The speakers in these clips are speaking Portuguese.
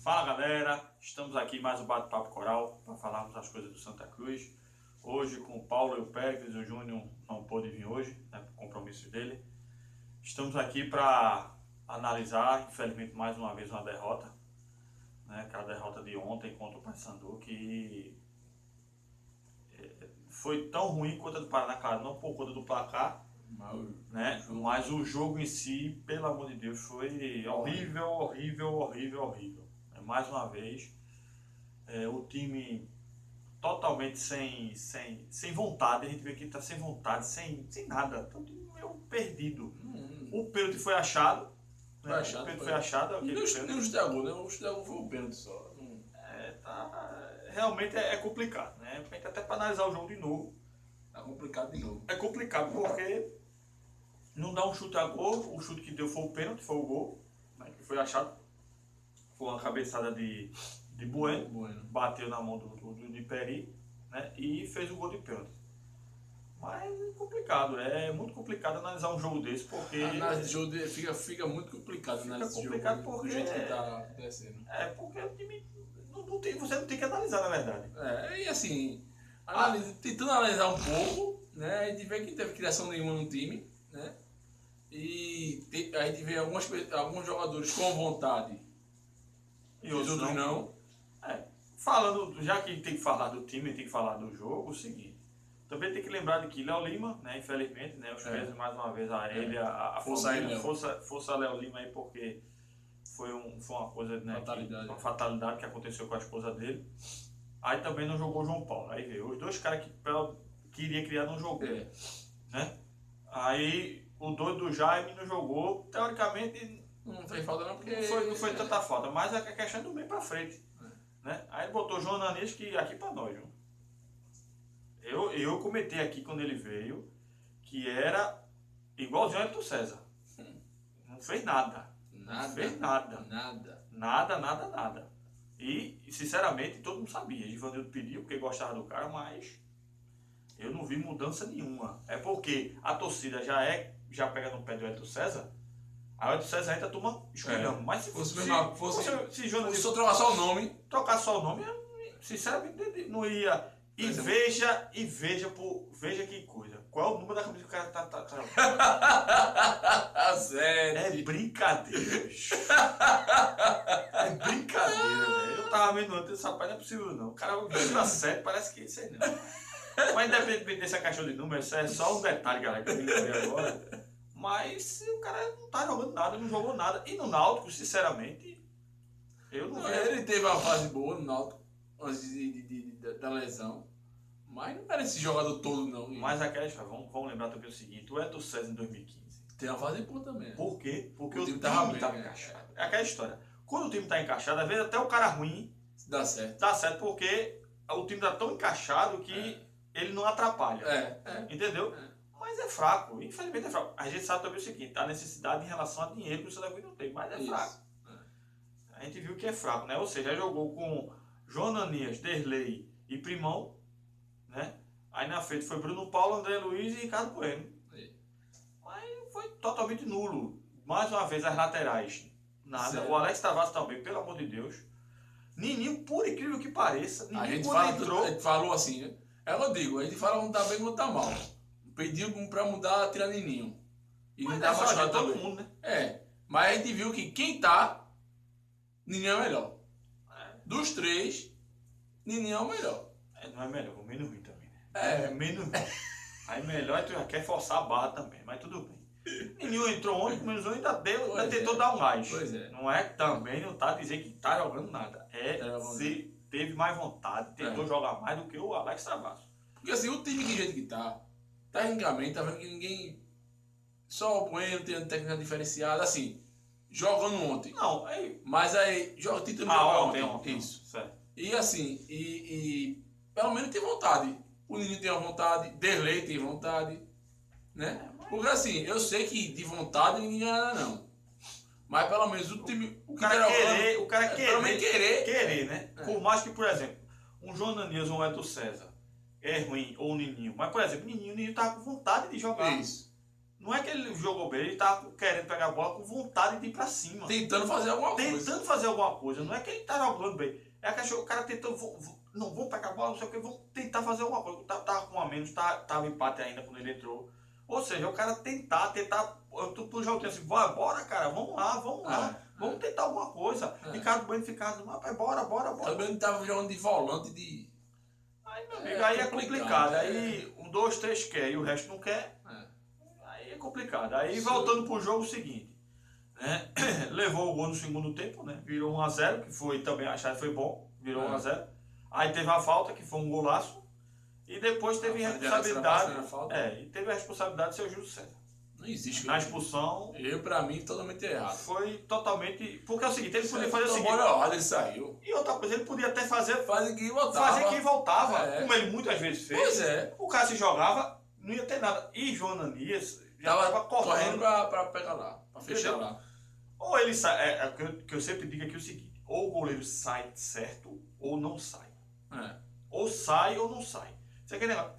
Fala galera, estamos aqui em mais um Bate-Papo Coral para falarmos das coisas do Santa Cruz. Hoje com o Paulo e o Pérez, o Júnior não pôde vir hoje, né, por compromissos dele. Estamos aqui para analisar, infelizmente mais uma vez, uma derrota, né, aquela derrota de ontem contra o Paysandu, que foi tão ruim quanto a do Paraná, claro, não por conta do placar, né, mas o jogo em si, pelo amor de Deus, foi horrível. Mais uma vez, o time totalmente sem vontade. A gente vê que está sem vontade, sem nada. Tá um time meio perdido. O pênalti foi achado. Foi achado. Nem o chute a gol, né? O chute a gol foi o pênalti só. Realmente é complicado, né? A gente até para analisar o jogo de novo. Tá complicado de novo. É complicado porque não dá um chute a gol. O chute que deu foi o pênalti, foi o gol, né, que foi achado. Foi uma cabeçada de Bueno, bateu na mão de Peri, né, e fez o gol de pênalti. Mas é complicado, é muito complicado analisar um jogo desse, porque... A análise de jogo fica muito complicado, porque... do jeito que tá acontecendo. Porque o time não tem, você não tem que analisar, na verdade. E assim, tentando analisar um pouco, né, a gente vê que não teve criação nenhuma no time, né, e a gente vê alguns jogadores com vontade, e outros não. Falando, já que tem que falar do time, tem que falar do jogo, o seguinte. Também tem que lembrar de que Léo Lima, né, infelizmente, né, os pesos mais uma vez a ele, a força Léo Lima aí, porque foi uma coisa, né, uma fatalidade que aconteceu com a esposa dele. Aí também não jogou o João Paulo. Aí veio os dois caras que queria criar não jogou, né? Aí o doido do Jaime não jogou, teoricamente. Não fez falta não, porque... Não foi tanta falta, mas é a questão do meio pra frente. Né? Aí ele botou o João Ananias aqui pra nós. Viu? Eu comentei aqui quando ele veio que era igualzinho ao Ayrton César. Não fez nada. Não fez nada. Nada. E sinceramente todo mundo sabia. Givanildo pediu porque gostava do cara, mas eu não vi mudança nenhuma. É porque a torcida já pega no pé do Ayrton César. Aí o Ayrton César entra, a turma escolhendo. Mas se fosse só trocar só o nome. Trocar só o nome, sinceramente não ia. E veja que coisa. Qual é o número da camisa que o cara tá? Sério. É brincadeira, bicho. É brincadeira, velho. Eu tava vendo antes, esse rapaz não é possível não. O cara vira 7, parece que isso aí não. Mas independente dessa questão de número, isso é só um detalhe, galera, que eu me lembrei agora. Mas o cara não tá jogando nada, não jogou nada. E no Náutico, sinceramente, eu não vejo. Ele teve uma fase boa no Náutico, antes da lesão. Mas não era esse jogador todo, não. Mas aquela história, vamos lembrar também o seguinte: o Ayrton César em 2015. Tem uma fase boa também. Por quê? Porque o time tava encaixado. É aquela história. Quando o time tá encaixado, às vezes até o cara ruim dá certo. Dá certo porque o time tá tão encaixado que ele não atrapalha. Entendeu? Mas é fraco, infelizmente é fraco. A gente sabe também o seguinte, a necessidade em relação a dinheiro que o Santa Cruz não tem, mas é fraco. A gente viu que é fraco, né? Ou seja, jogou com João Ananias, Derlei e Primão, né? Aí na frente foi Bruno Paulo, André Luiz e Ricardo Bueno. Mas foi totalmente nulo. Mais uma vez as laterais, nada. Certo. O Alex Tavares também, pelo amor de Deus. Nininho, por incrível que pareça, a gente falou assim, né? Eu digo, a gente fala quando tá bem, quando tá mal. Pediu pra mudar, tirar Nininho. E mas não tá machucado todo mundo, né? Mas a gente viu que quem tá, Nininho é o melhor. Dos três, Nininho é o melhor. Não é melhor, o menos ruim também, né? É menos ruim. Aí melhor tu já quer forçar a barra também, mas tudo bem. Nininho entrou ontem, menos um ainda tentou dar um gás. Não é também, não tá dizendo que tá jogando nada. Se teve mais vontade, tentou jogar mais do que o Alex Tavares. Porque assim, o time que jeito que tá, tecnicamente, tá vendo que ninguém. Só o Bueno tendo técnica diferenciada, assim, jogando ontem. Não, mas aí, o time também ontem. Isso. Certo. E assim, e pelo menos tem vontade. O Nininho tem uma vontade, Derlei tem vontade, né? Porque assim, eu sei que de vontade ninguém ganha não. Mas pelo menos o time. O cara querer, né? É. Por mais que, por exemplo, um João Ananias ou um Ayrton César é ruim, ou o Nininho. Mas, por exemplo, o Nininho tava com vontade de jogar. Isso. Não é que ele jogou bem, ele tava querendo pegar a bola com vontade de ir pra cima. Tentando fazer alguma coisa. Não é que ele tá jogando bem. É que o cara tentando, não, vamos pegar a bola, não sei o que, vamos tentar fazer alguma coisa. Tava com um a menos, tava empate ainda quando ele entrou. Ou seja, o cara tentar, tu já tem assim, bora cara, vamos lá. Vamos tentar alguma coisa. Ricardo Bueno ficava, rapaz, bora. O Bueno tava jogando de volante de... Aí, meu amigo, aí é complicado. Aí 1, 2, 3 quer e o resto não quer. Aí é complicado. Aí voltando pro jogo seguinte. Né? Levou o gol no segundo tempo, né? Virou 1-0, que foi também, achado que foi bom. Virou 1-0. Aí teve a falta, que foi um golaço. E depois teve responsabilidade. E teve a responsabilidade do seu Júlio César. Não existe. Na expulsão. Pra mim, totalmente errado. Foi totalmente. Porque é o seguinte, ele podia fazer o seguinte. Ele saiu. E outra coisa, ele podia até fazer que voltava. Como ele muitas vezes fez. Pois é. O cara se jogava, não ia ter nada. E João Ananias já estava correndo pra pegar lá, pra fechar lá. Ou ele sai. É que eu sempre digo aqui o seguinte: ou o goleiro sai certo, ou não sai. Ou sai ou não sai. Você quer negócio?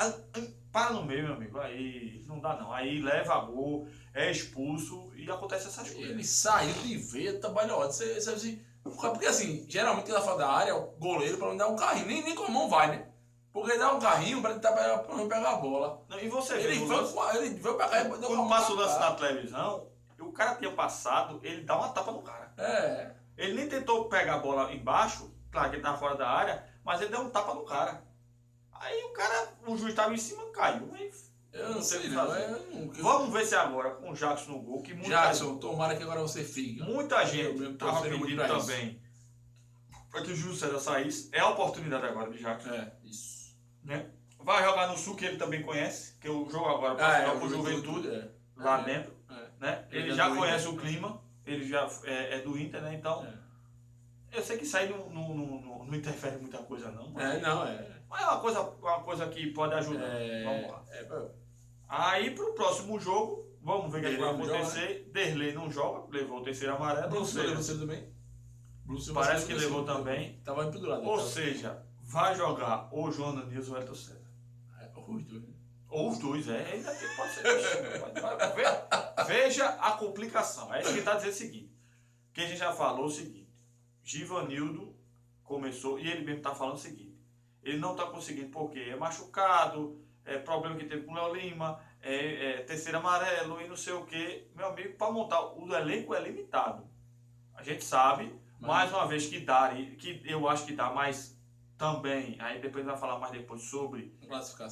Para no meio, meu amigo. Aí não dá não. Aí leva a gol, é expulso e acontece essas coisas. Ele saiu de veia, trabalhou. Porque assim, geralmente lá fora da área, o goleiro para não dar um carrinho, nem com a mão vai, né? Porque ele dá um carrinho para tentar pegar a bola. Não, e você ele veio pra cá e deu quando passa o lance na televisão, o cara tinha passado, ele dá uma tapa no cara. Ele nem tentou pegar a bola embaixo, claro que ele tava fora da área, mas ele deu um tapa no cara. Aí o juiz estava em cima, caiu. Aí, eu não sei o que fazer. Vamos ver se agora, com o Jackson no gol, que Jackson, tomara que agora você fique. Muita gente estava pedindo também para que o Júlio César saísse. É a oportunidade agora de Jackson. Isso. Né? Vai jogar no Sul, que ele também conhece, que eu jogo agora para o Juventude, lá dentro. Né? Ele já conhece o clima, ele já é do Inter, né? Então, eu sei que isso aí não interfere muita coisa, não. Mas é uma coisa que pode ajudar. Vamos lá. Aí pro próximo jogo, vamos ver o que vai acontecer. Né? Derlei não joga, levou o terceiro amarelo. Bruce levou também. Parece que levou também. Tava empedurado. Ou seja, vai jogar ou João Ananias ou Elton César. Os dois. Ou os dois, ainda pode ser. Veja a complicação. É isso que está dizendo o seguinte. Que a gente já falou o seguinte. Givanildo começou, e ele mesmo está falando o seguinte. Ele não está conseguindo porque é machucado, problema que teve com o Léo Lima, terceiro amarelo e não sei o que. Meu amigo, para montar o elenco é limitado. A gente sabe, mais uma vez, que eu acho que dá, mas também, aí depois vai falar mais depois sobre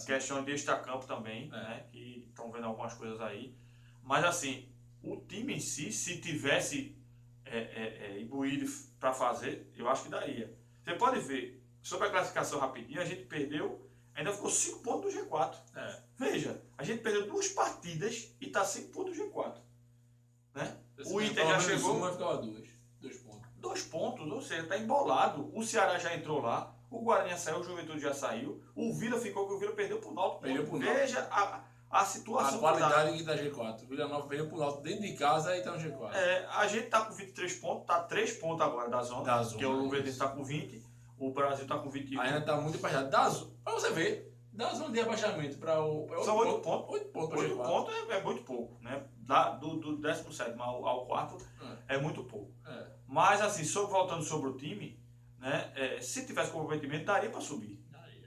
questão de extracampo também, né, que estão vendo algumas coisas aí. Mas assim, o time em si, se tivesse imbuído para fazer, eu acho que daria. Você pode ver, sobre a classificação rapidinho, a gente perdeu, ainda ficou 5 pontos do G4. Veja, a gente perdeu 2 partidas e está 5 pontos do G4. Né? O Inter já chegou. Vai ficar 2 pontos. 2 pontos, ou seja, está embolado. O Ceará já entrou lá, o Guarani saiu, o Juventude já saiu, o Vila ficou, que o Vila perdeu para o Náutico. Veja a situação. A qualidade da G4. O Vila Nova perdeu para o Náutico dentro de casa e está no G4. A gente está com 23 pontos, está 3 pontos agora da zona, que o Luverdense está com 20, o Brasil está com 21. Ainda está muito embaixado. Para você ver, da zona de abaixamento para o... São 8 pontos. 8 pontos 8 pontos é muito pouco, né? Do 17º ao 4º é muito pouco. Mas assim, voltando sobre o time, né? Se tivesse comprometimento, daria para subir.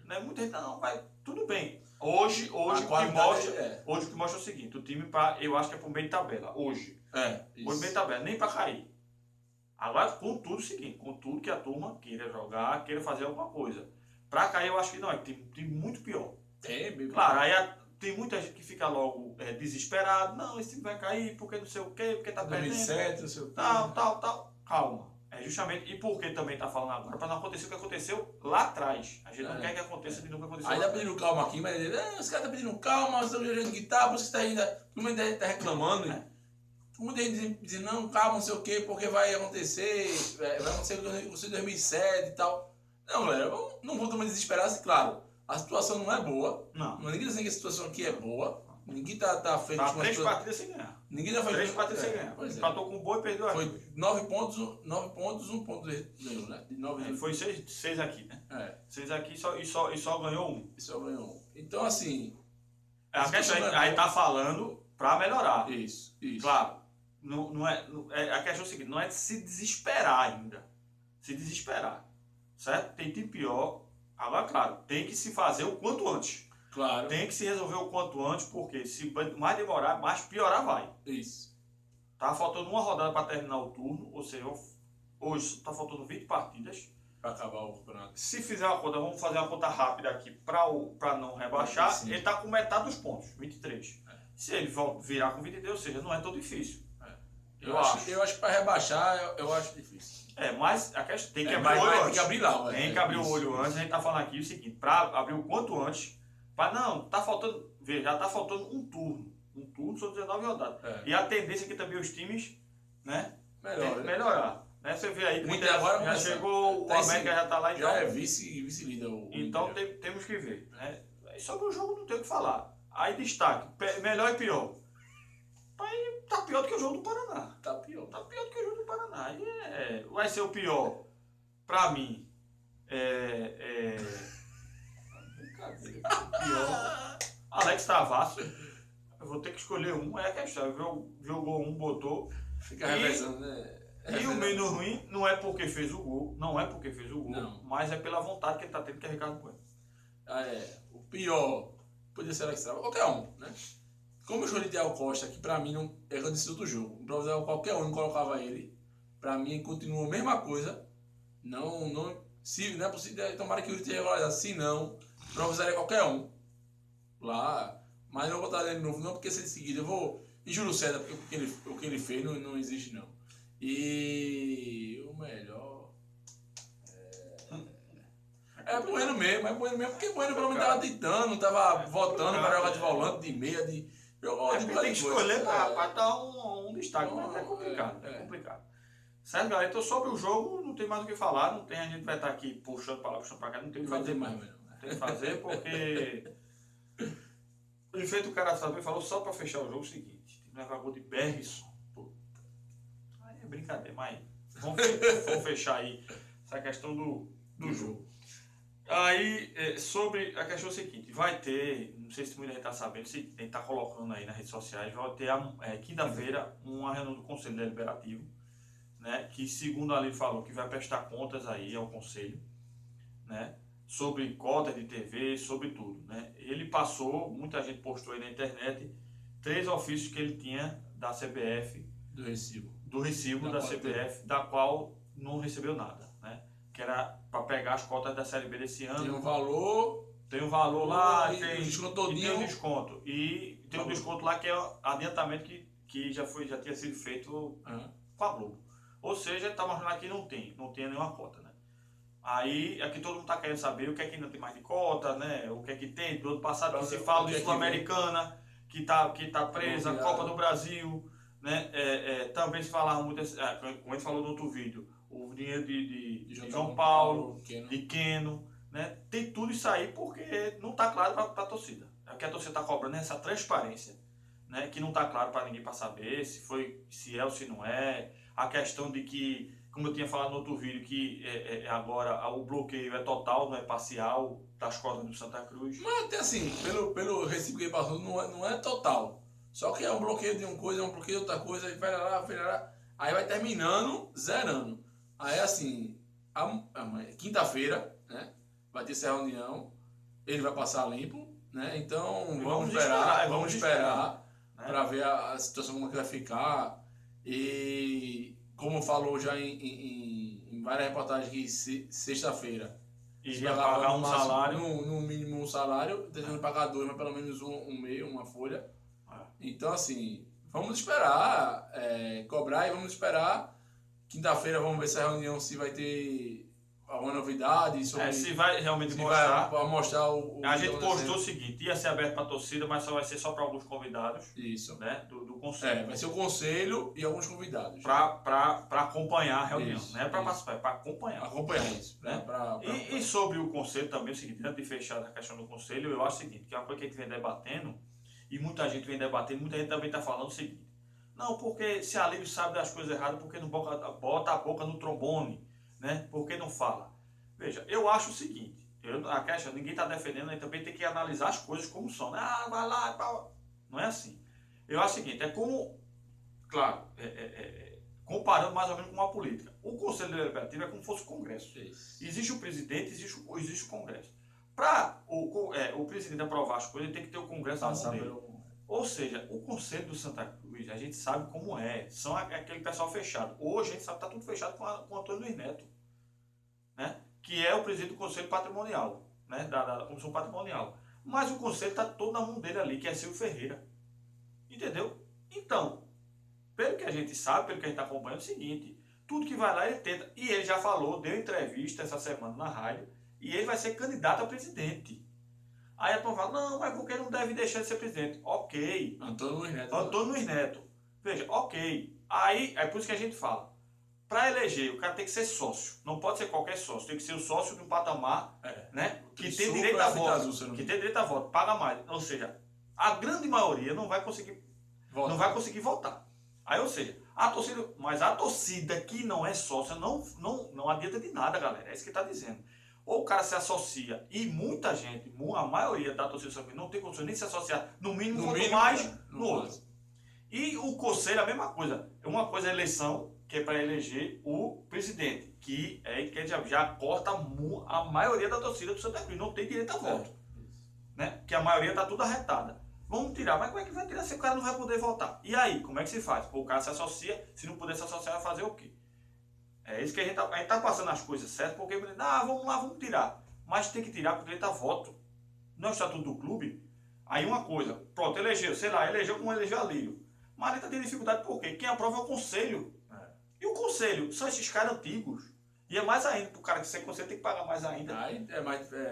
Né? Muita gente não, vai, tudo bem. Hoje o que mostra é o seguinte, o time eu acho que é para o meio de tabela, hoje. Hoje meio de tabela, nem para cair. Agora, contudo, o seguinte, contudo que a turma queira jogar, queira fazer alguma coisa. Para cair, eu acho que não, é time muito pior. Claro, aí tem muita gente que fica logo desesperado, não, esse time vai cair, porque não sei o quê, porque tá perdendo. 2007, não sei o quê. Tal. Calma. Justamente, e por que também está falando agora? Para não acontecer o que aconteceu lá atrás. A gente não quer que aconteça de novo o que aconteceu. Aí tá pedindo calma aqui, mas ele, os caras estão pedindo calma, você está jogando guitarra, você está ainda. Muita gente está reclamando, né? Muita gente dizendo, não, calma, não sei o quê, porque vai acontecer com o 2007 e tal. Não, galera, não vou também desesperar, assim, claro. A situação não é boa. Não. Ninguém está dizendo que a situação aqui é boa. Ninguém tá feito. Tá 3 partidas sem ganhar. Ninguém tá feito. 3 partidas sem ganhar. Empatou com o Boa e perdeu a. Foi 9 pontos, 1 ponto ganhou, né? De 9 foi 6 aqui, né? 6 aqui e só ganhou 1. E só ganhou 1. Então, assim. A questão aí tá falando para melhorar. Isso. Claro, a questão é o seguinte, não é de se desesperar ainda. Se desesperar, certo? Tem time pior. Agora, claro, tem que se fazer o quanto antes. Claro. Tem que se resolver o quanto antes, porque se mais demorar, mais piorar vai. Isso. Tá faltando uma rodada para terminar o turno, ou seja, hoje está faltando 20 partidas. Para acabar o campeonato. Se fizer uma conta, vamos fazer uma conta rápida aqui para não rebaixar, ele está com metade dos pontos, 23. Se ele virar com 23, ou seja, não é tão difícil. Eu acho que para rebaixar, eu acho difícil. Mas a questão tem que abrir o olho antes. Tem que abrir lá. Tem que abrir o olho antes. A gente está falando aqui o seguinte, para abrir o quanto antes, tá faltando, já está faltando um turno. Um turno são 19 rodadas. E a tendência é que também os times, né, melhorar. Né? Você vê aí que agora já chegou, o América já está lá. Então, já é vice-líder. Então temos que ver. Né? Sobre o jogo não tem o que falar. Aí destaque, melhor e pior. Aí tá pior do que o jogo do Paraná. Tá pior do que o jogo do Paraná. Aí vai ser o pior, pra mim, brincadeira. O pior, Alex Travasso. Eu vou ter que escolher um, é a questão. Jogou um, botou. Fica revezando, né? E o menos ruim não é porque fez o gol, não. Mas é pela vontade que ele tá tendo, que é Ricardo Bueno. O pior podia ser Alex Travasso, qualquer um, né? Como eu escolhi Thiago Costa, que pra mim não é o decidido do jogo, improvisava qualquer um, colocava ele, pra mim continua a mesma coisa. Se não é possível, tomara que o Yuri tenha regularizado, se não, improvisaria qualquer um lá, mas não vou botar ele de novo, não, porque se de seguida eu vou em Júlio César, porque o que ele fez não existe não. E o melhor é Bueno mesmo, porque Bueno pelo menos tava tentando, tava voltando para jogar de volante, de meia, tem que escolher para dar um destaque, mas é complicado. Certo, galera? Então sobre o jogo não tem mais o que falar, não tem, a gente vai estar aqui puxando para lá, puxando para cá, não tem o que fazer mais. Não tem o que fazer porque o efeito o cara também falou só para fechar o jogo o seguinte, tem que levar gol de Bergson. Aí é brincadeira, mas vamos fechar aí essa questão do jogo. Aí, sobre a questão seguinte, vai ter, não sei se muita gente está sabendo, se a gente está colocando aí nas redes sociais, vai ter quinta-feira uma reunião do Conselho Deliberativo, né, que segundo ali falou que vai prestar contas aí ao Conselho, né, sobre cotas de TV, sobre tudo. Né. Ele passou, muita gente postou aí na internet, 3 ofícios que ele tinha da CBF, do recibo da CBF, da qual não recebeu nada, né, que era para pegar as cotas da Série B desse ano. Tem um valor lá, tem um desconto todinho. Tem um desconto. E tem um desconto lá que é adiantamento que já tinha sido feito com a Globo. Ou seja, está mostrando aqui não tem nenhuma cota, né? Aí, aqui todo mundo está querendo saber o que é que não tem mais de cota, né? O que é que tem. Do ano passado que se fala de Sul-Americana, que tá presa, Copa do Brasil, né? Também se falava muito, como a gente falou no outro vídeo, o dinheiro de João Paulo, de Queno, né? Tem tudo isso aí porque não está claro para a torcida. O que a torcida está cobrando é essa transparência, né? Que não está claro para ninguém para saber se é ou se não é. A questão de que, como eu tinha falado no outro vídeo, que agora o bloqueio é total, não é parcial, das cotas do Santa Cruz. Mas até assim, pelo recibo que ele passou, não é total. Só que é um bloqueio de uma coisa, é um bloqueio de outra coisa, aí vai lá, aí vai terminando, zerando. Aí assim, quinta-feira, né, vai ter essa reunião, ele vai passar limpo, né, então vamos esperar né, para ver a situação como é que vai ficar. E como falou já em várias reportagens que sexta-feira iria pagar um salário, no mínimo um salário, tentando pagar 2, mas pelo menos um meio, uma folha. Então assim, vamos esperar cobrar e vamos esperar. Quinta-feira vamos ver se a reunião se vai ter alguma novidade sobre, se vai realmente mostrar. Vai mostrar a gente postou o seguinte, ia ser aberto para a torcida, mas só vai ser só para alguns convidados. Isso. Né, do conselho. Vai ser o conselho e alguns convidados. Para acompanhar a reunião. Isso, não é para participar, é para acompanhar. Acompanhar isso. Né? E sobre o conselho também, é o seguinte, antes de fechar a questão do conselho, eu acho o seguinte, que é uma coisa que a gente vem debatendo, e muita gente vem debatendo, muita gente também está falando o seguinte, não, porque se a Líbia sabe das coisas erradas, porque não bota a boca no trombone, né? Porque não fala. Veja, eu acho o seguinte, a questão, ninguém está defendendo, a gente também tem que analisar as coisas como são. Vai lá, não é assim. Eu acho o seguinte, é como, claro, comparando mais ou menos com uma política. O Conselho Deliberativo é como se fosse o Congresso. Isso. Existe o presidente, existe o Congresso. Para o presidente aprovar as coisas, ele tem que ter o Congresso na mão dele. Ou seja, o Conselho do Santa Cruz, a gente sabe como é. São aquele pessoal fechado. Hoje a gente sabe que está tudo fechado com o Antônio Luiz Neto, né? Que é o presidente do Conselho Patrimonial, né? Da Comissão Patrimonial. Mas o Conselho está todo na mão dele ali, que é Silvio Ferreira. Entendeu? Então, pelo que a gente sabe, pelo que a gente está acompanhando, é o seguinte: tudo que vai lá ele tenta. E ele já falou, deu entrevista essa semana na rádio, e ele vai ser candidato a presidente. Aí a turma fala, não, mas porque não deve deixar de ser presidente. Ok. Antônio Luiz Neto. Antônio Luiz Neto. Veja, ok. Aí, é por isso que a gente fala. Para eleger, o cara tem que ser sócio. Não pode ser qualquer sócio. Tem que ser o sócio de um patamar, né, que tem direito a voto. Que tem direito a voto, paga mais. Ou seja, a grande maioria não vai conseguir votar. Aí, ou seja, a torcida que não é sócia não adianta de nada, galera. É isso que está dizendo. Ou o cara se associa, e muita gente, a maioria da torcida não tem condições nem de se associar, no mínimo, quanto mais no outro. E o conselho é a mesma coisa. Uma coisa é a eleição, que é para eleger o presidente, que já corta a maioria da torcida do Santa Cruz, não tem direito a voto. Né? Porque a maioria está tudo arretada. Vamos tirar, mas como é que vai tirar se o cara não vai poder votar? E aí, como é que se faz? O cara se associa, se não puder se associar, vai fazer o quê? É isso que a gente tá passando as coisas certas, porque vamos lá, vamos tirar. Mas tem que tirar com direito a voto. Não é o estatuto do clube. Aí uma coisa, pronto, elegeu como elegeu a Lírio. Mas ele tem dificuldade por quê? Quem aprova é o conselho. E o conselho são esses caras antigos. E é mais ainda, pro cara que ser conselho tem que pagar mais ainda.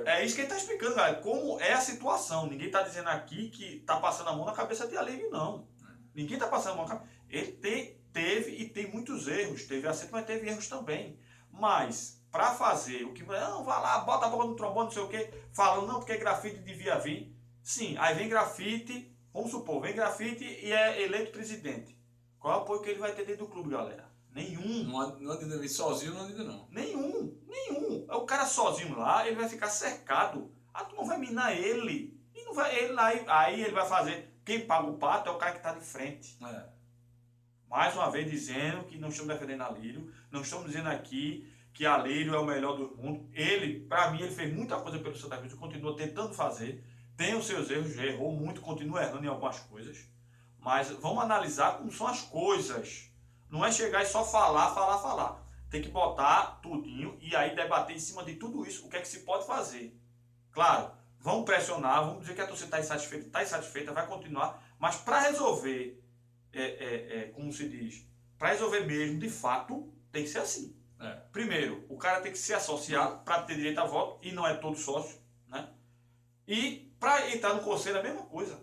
É isso que ele está explicando, galera. Como é a situação. Ninguém está dizendo aqui que está passando a mão na cabeça de Alírio, não. Ninguém está passando a mão na cabeça. Ele teve e tem muitos erros. Teve acerto, mas teve erros também. Mas, para fazer o que... Não, vai lá, bota a boca no trombone, não sei o quê. Falando, não, porque grafite devia vir. Sim, aí vem grafite, vamos supor, vem grafite e é eleito presidente. Qual é o apoio que ele vai ter dentro do clube, galera? Nenhum. Não adianta vir sozinho, não adianta não. Nenhum. É o cara sozinho lá, ele vai ficar cercado. A turma vai minar ele. E não vai, aí ele vai fazer. Quem paga o pato é o cara que está de frente. Mais uma vez dizendo que não estamos defendendo Alírio. Não estamos dizendo aqui que Alírio é o melhor do mundo. Ele, para mim, ele fez muita coisa pelo Santa Cruz. Continua tentando fazer. Tem os seus erros, já errou muito, continua errando em algumas coisas. Mas vamos analisar como são as coisas. Não é chegar e só falar. Tem que botar tudinho e aí debater em cima de tudo isso o que é que se pode fazer. Claro, vamos pressionar, vamos dizer que a torcida está insatisfeita, vai continuar, mas para resolver, como se diz, para resolver mesmo, de fato, tem que ser assim. Primeiro, o cara tem que se associar para ter direito a voto, e não é todo sócio, né? E para entrar no conselho é a mesma coisa.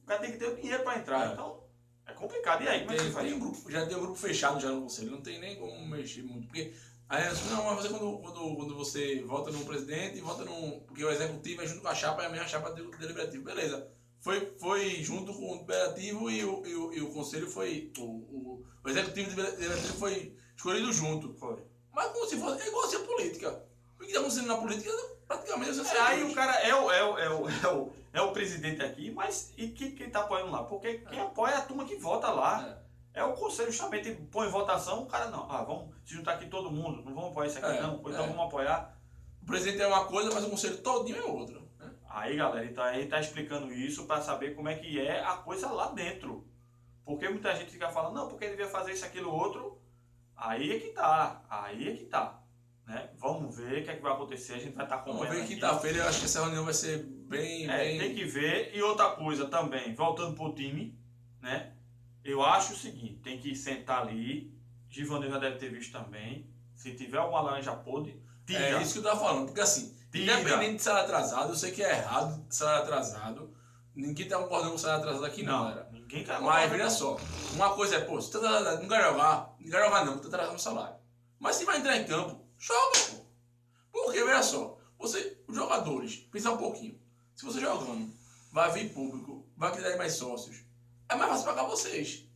O cara tem que ter o dinheiro para entrar, então é complicado. E aí, como é que você faz? Já tem um grupo fechado já no conselho, não tem nem como mexer muito, porque aí não, mas você quando você vota no presidente, vota num... Porque o executivo é junto com a chapa, é a mesma chapa do deliberativo. Beleza. Foi junto com o deliberativo e o conselho foi... O executivo e o deliberativo foi escolhido junto. Foi. Mas como se fosse... É igual a ser política. O que está acontecendo na política praticamente você aí o cara é o presidente aqui, mas e quem está apoiando lá? Porque quem apoia é a turma que vota lá. É o conselho justamente põe em votação, o cara não. Vamos se juntar aqui todo mundo, não vamos apoiar isso aqui não, então vamos apoiar. O presidente é uma coisa, mas o conselho todinho é outra. Aí, galera, então ele tá explicando isso para saber como é que é a coisa lá dentro. Porque muita gente fica falando, não, porque ele devia fazer isso, aquilo, outro. Aí é que tá. Né? Vamos ver o que é que vai acontecer, a gente vai estar acompanhando. Vamos ver quinta-feira, eu acho que essa reunião vai ser bem... Tem que ver. E outra coisa também, voltando pro time, né? Eu acho o seguinte, tem que sentar ali, Givanildo já deve ter visto também, se tiver alguma laranja podre, tira. É isso que eu tava falando, porque assim, independente de salário atrasado, eu sei que é errado salário atrasado, ninguém tá concordando com salário atrasado aqui não, galera. Ninguém tá. Mas veja só, uma coisa é, pô, se tu tá atrasado, não quer jogar não, tu tá atrasando o salário. Mas se vai entrar em campo, joga, pô. Porque, veja só, os jogadores, pensar um pouquinho, se você jogando, vai vir público, vai criar mais sócios, é mais fácil pagar vocês.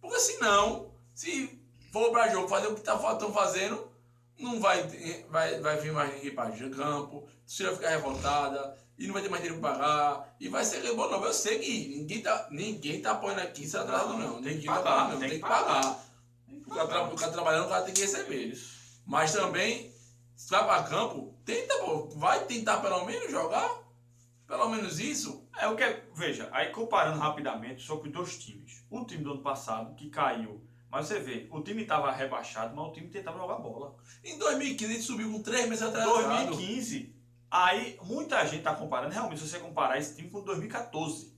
Porque senão, se for para jogo fazer o que estão fazendo, não vai vir mais ninguém para campo, a torcida vai ficar revoltada, e não vai ter mais dinheiro para pagar, e vai ser bom não. Eu sei que ninguém tá apoiando aqui se atrasado não. Tem que Ninguém tá pagar, apoiando, tem tem que que pagar. pagar. O cara trabalhando, o cara tem que receber. Mas também, se vai para campo, vai tentar pelo menos jogar, pelo menos isso. Veja, aí comparando rapidamente sobre dois times. O time do ano passado, que caiu, mas você vê, o time estava rebaixado, mas o time tentava jogar bola. Em 2015 a gente subiu com 3 meses atrás. 2015, aí muita gente está comparando, realmente, se você comparar esse time com 2014,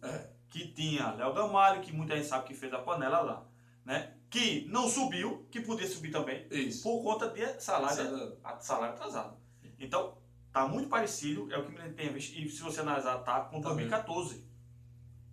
que tinha Léo Gamalho, que muita gente sabe que fez a panela lá, né? Que não subiu, que podia subir também, por conta de salário atrasado. Então, tá muito parecido, é o que me tem visto, e se você analisar, tá com 2014,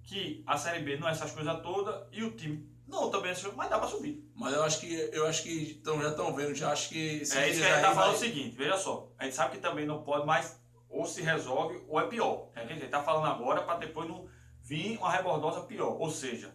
que a Série B não é essas coisas todas, e o time não também é, mas dá para subir. Mas eu acho que já estão vendo, já acho que... É isso que a gente tá falando o seguinte, veja só, a gente sabe que também não pode mais, ou se resolve, ou é pior. É o que a gente tá falando agora, para depois não vir uma rebordosa pior, ou seja,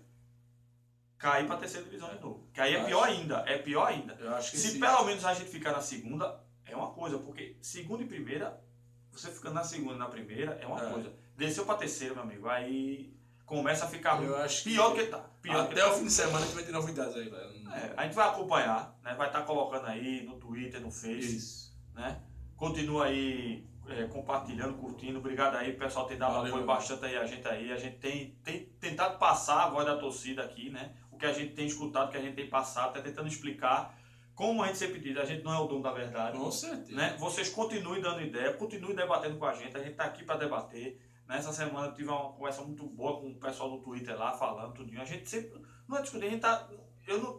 cair para a terceira divisão de novo. Que aí é pior ainda, é pior ainda. Eu acho que se pelo menos a gente ficar na segunda, é uma coisa, porque segunda e primeira, você ficando na segunda e na primeira, é uma coisa. Desceu para terceira, meu amigo, aí começa a ficar pior do que tá. Até o fim de semana a gente vai ter novidades aí, velho. A gente vai acompanhar, né? Vai estar colocando aí no Twitter, no Face, né? Continua aí compartilhando, curtindo. Obrigado aí, o pessoal tem dado apoio bastante aí a gente aí. A gente tem tentado passar a voz da torcida aqui, né? O que a gente tem escutado, o que a gente tem passado, tá tentando explicar. Como a gente sempre diz, a gente não é o dono da verdade. Com certeza. Né? Vocês continuem dando ideia, continuem debatendo com a gente está aqui para debater. Nessa semana eu tive uma conversa muito boa com o pessoal do Twitter lá, falando tudinho. A gente sempre, não é discutir, a gente tá,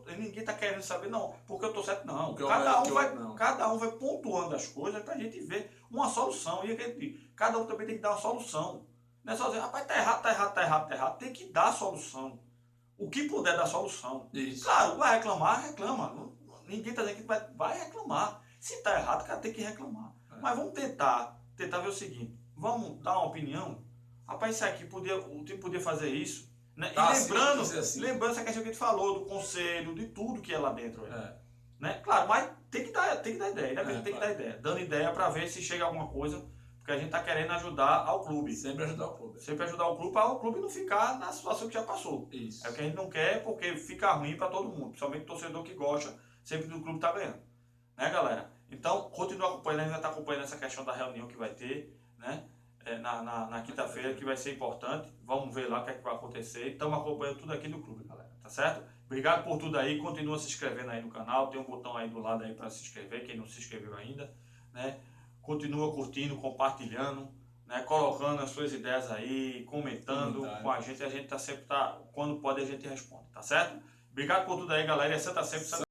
ninguém está querendo saber, não, porque eu estou certo, não. Cada um vai pontuando as coisas para a gente ver uma solução. E cada um também tem que dar uma solução. Não é só dizer, rapaz, tá errado. Tem que dar solução. O que puder dar solução. Isso. Claro, vai reclamar, reclama. Ninguém está dizendo que vai reclamar. Se está errado, o cara tem que reclamar. Mas vamos tentar ver o seguinte. Vamos dar uma opinião. Rapaz, isso aqui o time podia fazer isso. Né? E lembrando essa questão que a gente falou, do conselho, de tudo que é lá dentro. Né? Claro, mas tem que dar ideia. Tem que dar ideia. Dando ideia para ver se chega alguma coisa. Porque a gente está querendo ajudar ao clube. Sempre ajudar o clube. Sempre ajudar o clube para o clube não ficar na situação que já passou. Isso. É o que a gente não quer, porque fica ruim para todo mundo. Principalmente o torcedor que gosta sempre do clube tá ganhando. Né, galera? Então, continua acompanhando, a gente vai estar acompanhando essa questão da reunião que vai ter, né? Na quinta-feira, que vai ser importante. Vamos ver lá o que é que vai acontecer. Estamos acompanhando tudo aqui do clube, galera. Tá certo? Obrigado por tudo aí. Continua se inscrevendo aí no canal. Tem um botão aí do lado aí para se inscrever, quem não se inscreveu ainda, né? Continua curtindo, compartilhando, né? Colocando as suas ideias aí, comentando com a gente. A gente tá sempre, quando pode, a gente responde, tá certo? Obrigado por tudo aí, galera. E Santa sempre.